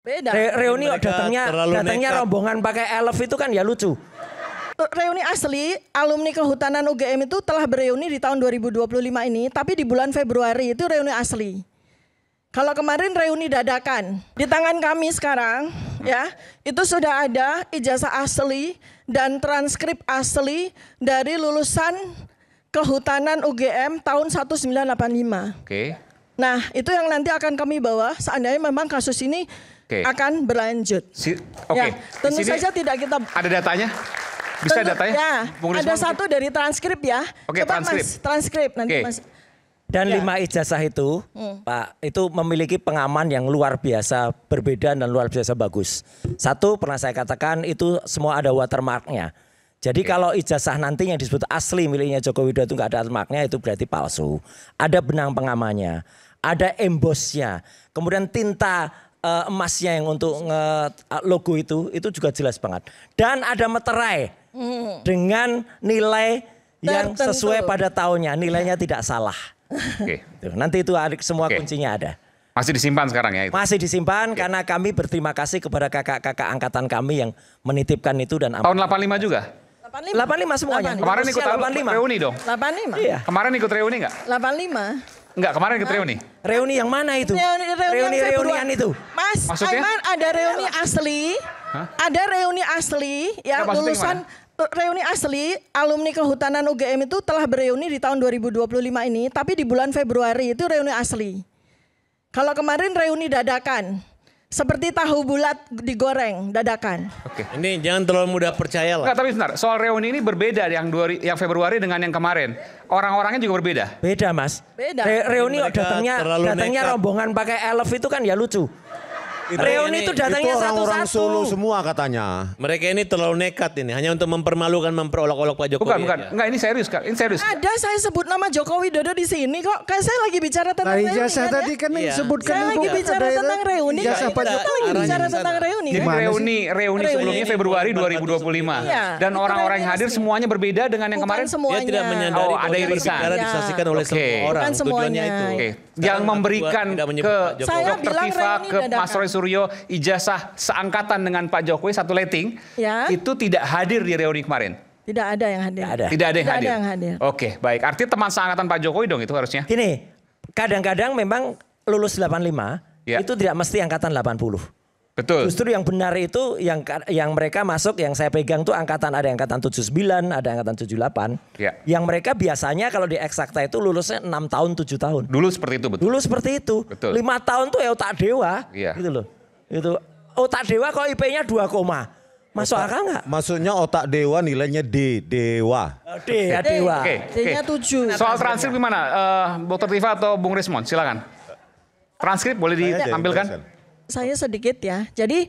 Beda. Reuni datangnya rombongan pakai elf itu kan ya lucu. Reuni asli alumni Kehutanan UGM itu telah bereuni di tahun 2025 ini, tapi di bulan Februari itu reuni asli. Kalau kemarin reuni dadakan, di tangan kami sekarang ya, itu sudah ada ijazah asli dan transkrip asli dari lulusan Kehutanan UGM tahun 1985. Oke. Nah, itu yang nanti akan kami bawa seandainya memang kasus ini akan berlanjut. Oke. Ya, tentu saja tidak kita... Ada datanya? Bisa datanya? Ya, ada satu dari transkrip ya. Oke, coba transkrip. Mas, transkrip nanti Mas. Dan 5 ijazah itu, Pak, itu memiliki pengaman yang luar biasa berbeda dan luar biasa bagus. Satu, pernah saya katakan itu semua ada watermarknya. Jadi kalau ijazah nanti yang disebut asli miliknya Joko Widodo itu nggak ada watermarknya, itu berarti palsu. Ada benang pengamannya, ada embossnya, kemudian tinta emasnya yang untuk logo itu juga jelas banget. Dan ada meterai dengan nilai yang sesuai pada tahunnya, nilainya tidak salah. Oke. Nanti itu semua kuncinya ada. Masih disimpan sekarang ya? Itu? Masih disimpan karena kami berterima kasih kepada kakak-kakak angkatan kami yang menitipkan itu dan tahun 85 juga? 85 semuanya. Kemarin ikut reuni dong? 85. Iya. Kemarin ikut reuni nggak? 85. Enggak, kemarin ikut reuni. Reuni yang mana itu? Reunian itu. Mas, maksudnya? Aiman ada reuni asli. Ada reuni asli ya, lulusan reuni asli alumni Kehutanan UGM itu telah bereuni di tahun 2025 ini, tapi di bulan Februari itu reuni asli. Kalau kemarin reuni dadakan, seperti tahu bulat digoreng dadakan. Oke. Ini jangan terlalu mudah percaya lah. Enggak, tapi sebentar, soal reuni ini berbeda yang Februari dengan yang kemarin. Orang-orangnya juga berbeda. Beda Mas. Beda. Reuni datangnya rombongan pakai elf itu kan ya lucu. Reuni itu datangnya itu orang-orang satu-satu. Solo semua katanya. Mereka ini terlalu nekat ini, hanya untuk mempermalukan, memperolok-olok Pak Jokowi. Bukan. Enggak, ini serius, Kak. Ini serius. Ada saya sebut nama Joko Widodo di sini kok. Kan saya lagi bicara tentang reuni. Ijazah tadi kan disebutkan Saya lagi bicara tentang reuni. Ijazah Pak Kita lagi bicara tentang reuni. Jadi reuni sebelumnya Februari 2025. Iya. Dan orang-orang yang hadir semuanya berbeda dengan yang kemarin. Dia tidak menyadari ada irisan. Karena disaksikan oleh semua orang. Bukan Tujuannya itu. Oke. Yang memberikan ke Dr. Viva, ke Mas Roy Suryo ijazah seangkatan dengan Pak Jokowi satu letting, itu tidak hadir di reuni kemarin. Tidak ada yang hadir. Tidak ada yang hadir. Oke, baik. Artinya teman seangkatan Pak Jokowi dong itu harusnya. Gini, kadang-kadang memang lulus 85 itu tidak mesti angkatan 80. Betul. Justru yang benar itu yang mereka masuk, yang saya pegang tuh angkatan, ada angkatan 79, ada angkatan 78. Ya. Yang mereka biasanya kalau di eksakta itu lulusnya 6 tahun, 7 tahun. Dulu seperti itu, betul. Dulu seperti itu. Betul. 5 tahun tuh ya otak dewa. Iya. Gitu loh. Itu otak dewa kok IP-nya 2, masuk akal nggak? Maksudnya otak dewa nilainya D, dewa. Dewa. Oke. D-nya 7. Soal transkrip gimana? Dr. Viva atau Bung Rismon? Silakan. Transkrip boleh ditampilkan? Saya sedikit ya. Jadi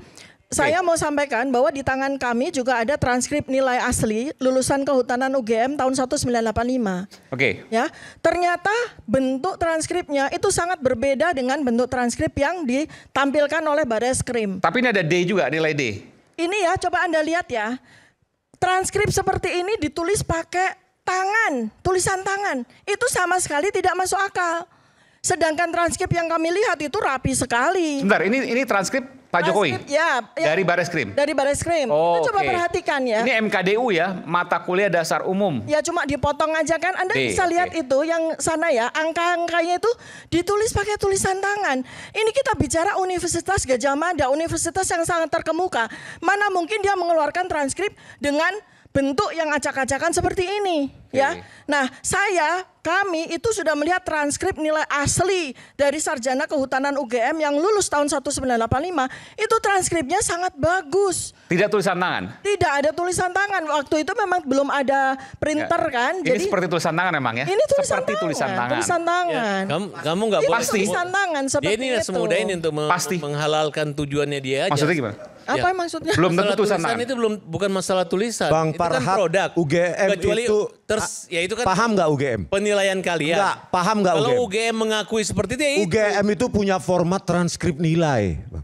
saya mau sampaikan bahwa di tangan kami juga ada transkrip nilai asli lulusan Kehutanan UGM tahun 1985. Oke. Ya, ternyata bentuk transkripnya itu sangat berbeda dengan bentuk transkrip yang ditampilkan oleh Bareskrim. Tapi ini ada D juga, nilai D. Ini ya, coba Anda lihat ya. Transkrip seperti ini ditulis pakai tangan, tulisan tangan. Itu sama sekali tidak masuk akal. Sedangkan transkrip yang kami lihat itu rapi sekali. Sebentar, ini transkrip Pak Jokowi? Ya, dari Bareskrim? Dari Bareskrim. Oh, Coba perhatikan ya. Ini MKDU ya, mata kuliah dasar umum. Ya cuma dipotong aja kan. Anda bisa lihat itu yang sana ya. Angka-angkanya itu ditulis pakai tulisan tangan. Ini kita bicara Universitas Gadjah Mada. Universitas yang sangat terkemuka. Mana mungkin dia mengeluarkan transkrip dengan bentuk yang acak-acakan seperti ini. Ya. Nah kami itu sudah melihat transkrip nilai asli dari sarjana Kehutanan UGM yang lulus tahun 1985. Itu transkripnya sangat bagus. Tidak tulisan tangan? Tidak ada tulisan tangan. Waktu itu memang belum ada printer kan. Ini jadi, seperti tulisan tangan memang ya? Ini tulisan seperti tangan. Tulisan tangan. Tulisan tangan. Ya, kamu nggak boleh. Pasti. Tulisan tangan seperti dia ini semudah ini untuk menghalalkan tujuannya dia aja. Maksudnya gimana? Apa maksudnya? Belum tentu tulisan tangan. Itu bukan masalah tulisan. Bang itu Farhad, kan produk. UGM kecuali itu ya itu kan paham nggak UGM? Penilaian kalian. Enggak, paham nggak UGM? Kalau UGM mengakui seperti itu ya itu. UGM itu punya format transkrip nilai. Bang.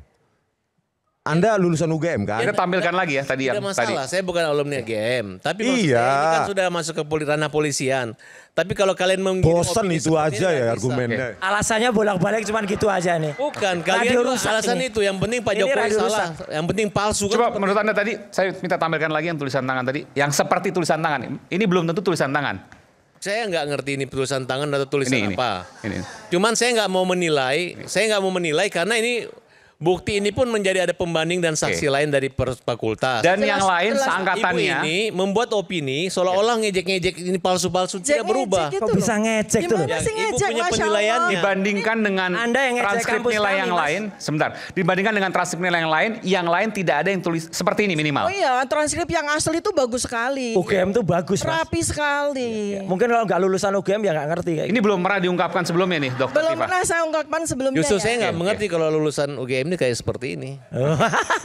Anda lulusan UGM kan? Kita tampilkan lagi ya tadi yang masalah, tadi. saya bukan alumni UGM. Tapi maksud saya ini kan sudah masuk ke ranah polisian. Tapi kalau kalian menggiring bosan itu aja ya argumennya. Alasannya bolak-balik cuman gitu aja nih. Bukan, kalian alasan itu. Yang penting Pak Jokowi salah. Yang penting palsu. Coba menurut Anda tadi, saya minta tampilkan lagi yang tulisan tangan tadi. Yang seperti tulisan tangan. Ini belum tentu tulisan tangan. Saya nggak ngerti ini tulisan tangan atau tulisan apa. Ini. Cuman saya nggak mau menilai karena ini bukti ini pun menjadi ada pembanding dan saksi lain dari fakultas. Dan yang lain seangkatannya. Ibu ini membuat opini seolah-olah ngejek-ngejek ini palsu-palsu tidak berubah. Kok bisa ngejek tuh? Ibu punya penilaiannya. Dibandingkan dengan transkrip nilai yang lain. Sebentar. Dibandingkan dengan transkrip nilai yang lain tidak ada yang tulis seperti ini minimal. Oh iya, transkrip yang asli itu bagus sekali. UGM tuh bagus, Mas. Rapi sekali. Mungkin kalau nggak lulusan UGM ya nggak ngerti. Ini belum pernah diungkapkan sebelumnya nih, Dokter Belum Tifa. pernah saya ungkapkan sebelumnya. Justru saya nggak mengerti kalau lulusan UGM ini kayak seperti ini.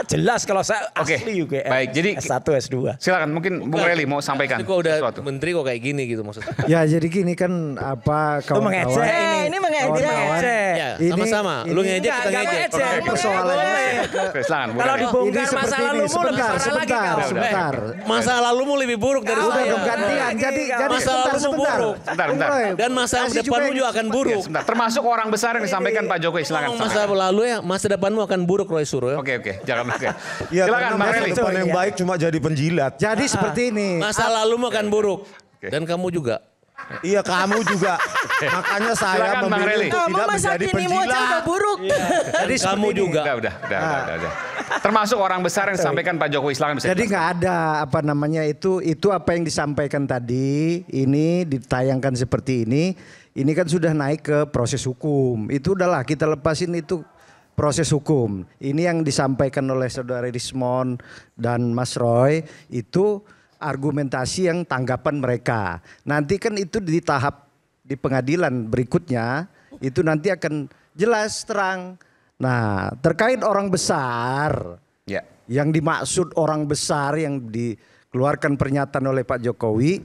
Jelas kalau saya asli UGM. Baik, jadi S1, S2. Silakan mungkin Bung Reli mau sampaikan. Ini kok udah sesuatu. menteri kok kayak gini gitu maksudnya. Ya jadi gini kan apa mengejek ini mengejek. Ya, sama-sama. Lu ngejek kita ngejek. Persoalannya Oke, silakan. Bung Kalau Reli. dibongkar masa lalumu lebih parah lagi kau. sebentar. Masa lalumu lebih buruk dari Udah saya. dong gantian. Jadi Masa lalumu buruk. Sebentar. Dan masa depanmu juga akan buruk. Sebentar. Termasuk orang besar yang disampaikan Pak Jokowi. Silakan. Masa lalu ya, masa depanmu akan buruk Roy Suryo. Oke. Jangan oke. Ya, Silakan karena Bang masa Reli. depan yang baik cuma jadi penjilat. Jadi seperti ini. Masa lalumu akan buruk. Dan kamu juga. Iya kamu juga. Makanya saya Silakan, Bang Reli. memilih untuk Kamu tidak masa menjadi kinimu aja udah penjilat. buruk. Jadi Kamu juga. Udah. Termasuk orang besar yang disampaikan Pak Jokowi. Silakan bisa. Jadi nggak ada apa namanya itu apa yang disampaikan tadi ini ditayangkan seperti ini kan sudah naik ke proses hukum. Itu udahlah kita lepasin itu proses hukum. Ini yang disampaikan oleh Saudara Rismon dan Mas Roy itu argumentasi yang tanggapan mereka. Nanti kan itu di tahap di pengadilan berikutnya itu nanti akan jelas terang. Nah, terkait orang besar. Ya. Yang dimaksud orang besar yang dikeluarkan pernyataan oleh Pak Jokowi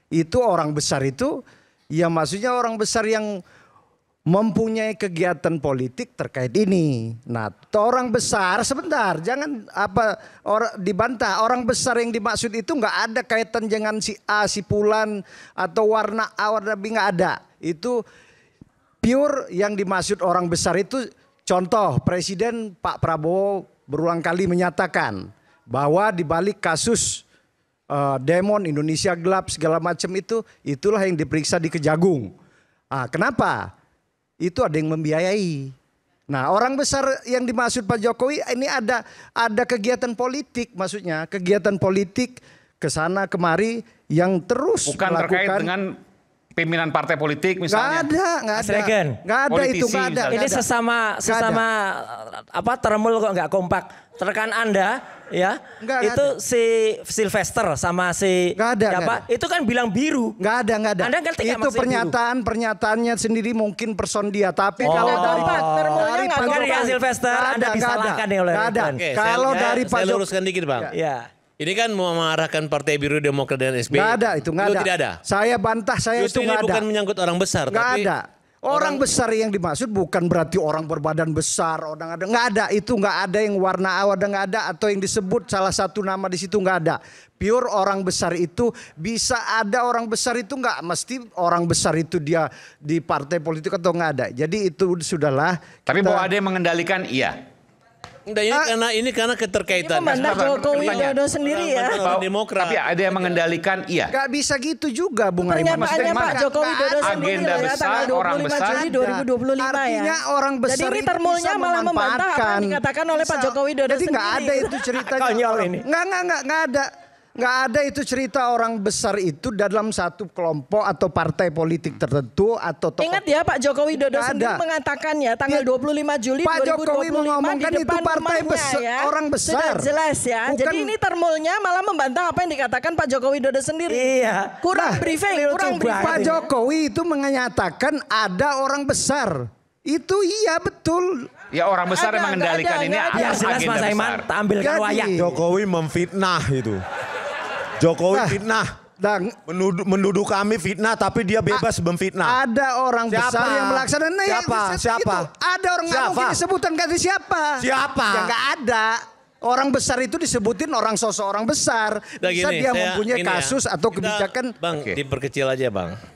itu orang besar itu ya maksudnya orang besar yang mempunyai kegiatan politik terkait ini. Nah, orang besar sebentar, jangan dibantah. Orang besar yang dimaksud itu nggak ada kaitan dengan si A, si Fulan atau warna A, warna B nggak ada. Itu pure yang dimaksud orang besar itu. Contoh Presiden Pak Prabowo berulang kali menyatakan bahwa di balik kasus Demon Indonesia Gelap segala macam itulah yang diperiksa di Kejagung. Kenapa? Itu ada yang membiayai. Nah, orang besar yang dimaksud Pak Jokowi ini ada kegiatan politik, maksudnya kegiatan politik kesana kemari yang terus bukan melakukan. Terkait dengan pimpinan partai politik misalnya. Nggak ada itu nggak ada. Ini sesama termul kok nggak kompak. Rekan Anda ya Nggak itu ada. si Sylvester sama si Nggak ada, siapa nggak ada. itu kan bilang biru. Nggak ada. Anda ngerti nggak Itu maksudnya pernyataannya sendiri mungkin person dia. Tapi kalau dari Sylvester Anda disalahkan nih oleh nggak ada. Oke, Kalau dari Pak saya Jokowi luruskan dikit Bang. Ya. Ini kan mau mengarahkan Partai Biru Demokrat dan SBY. nggak ada itu nggak ada. Tidak ada. Saya bantah Justru itu ini nggak ada. bukan menyangkut orang besar. Nggak tapi ada. Orang besar yang dimaksud bukan berarti orang berbadan besar, orang ada nggak ada itu nggak ada yang warna awal nggak ada atau yang disebut salah satu nama di situ nggak ada. Pure orang besar itu bisa ada orang besar itu nggak mesti orang besar itu dia di partai politik atau nggak ada. Jadi itu sudahlah. Tapi bahwa ada yang mengendalikan iya. Enggak, ini karena keterkaitan. Ini memandang Jokowi Dodo sendiri ya. Demokrat. Tapi ada yang mengendalikan iya. Nggak bisa gitu juga Bung Aiman. Pernyataannya Pak Jokowi Dodo sendiri agenda ya, besar, tanggal 25 orang besar. Juli 2025 ya. Artinya orang besar Jadi ini itu termulnya bisa malah membantah apa memanfaatkan. yang dikatakan oleh Pak Jokowi Dodo Jadi sendiri. nggak ada itu ceritanya. Konyol ini. Nggak ada. Nggak ada itu cerita orang besar itu dalam satu kelompok atau partai politik tertentu atau tokoh. Ingat ya Pak Jokowi Dodo Nggak sendiri ada. mengatakan ya tanggal 25 Juli Pak 2025 Jokowi mengomongkan di depan itu partai rumahnya besar, ya. orang besar. Sudah jelas ya. Bukan- Jadi ini termulnya malah membantah apa yang dikatakan Pak Jokowi Dodo sendiri. Iya. Kurang briefing, kurang briefing. Pak Jokowi itu menyatakan ada orang besar. Itu iya betul. Ya orang besar Ada, yang mengendalikan nggak ini ada. Ya jelas agenda Mas Aiman besar. tampilkan Jadi- wayak. Jokowi memfitnah itu. Jokowi Nah. fitnah. Dan Menuduh kami fitnah tapi dia bebas memfitnah. ada orang Siapa? besar yang melaksanakan. Nah, Siapa? yang Siapa? Itu. Ada orang nggak Siapa? mungkin disebutkan ganti siapa? Siapa? Ya nggak ada. Orang besar itu disebutin sosok orang besar. Bisa dia mempunyai kasus atau kebijakan. Bang, diperkecil aja bang.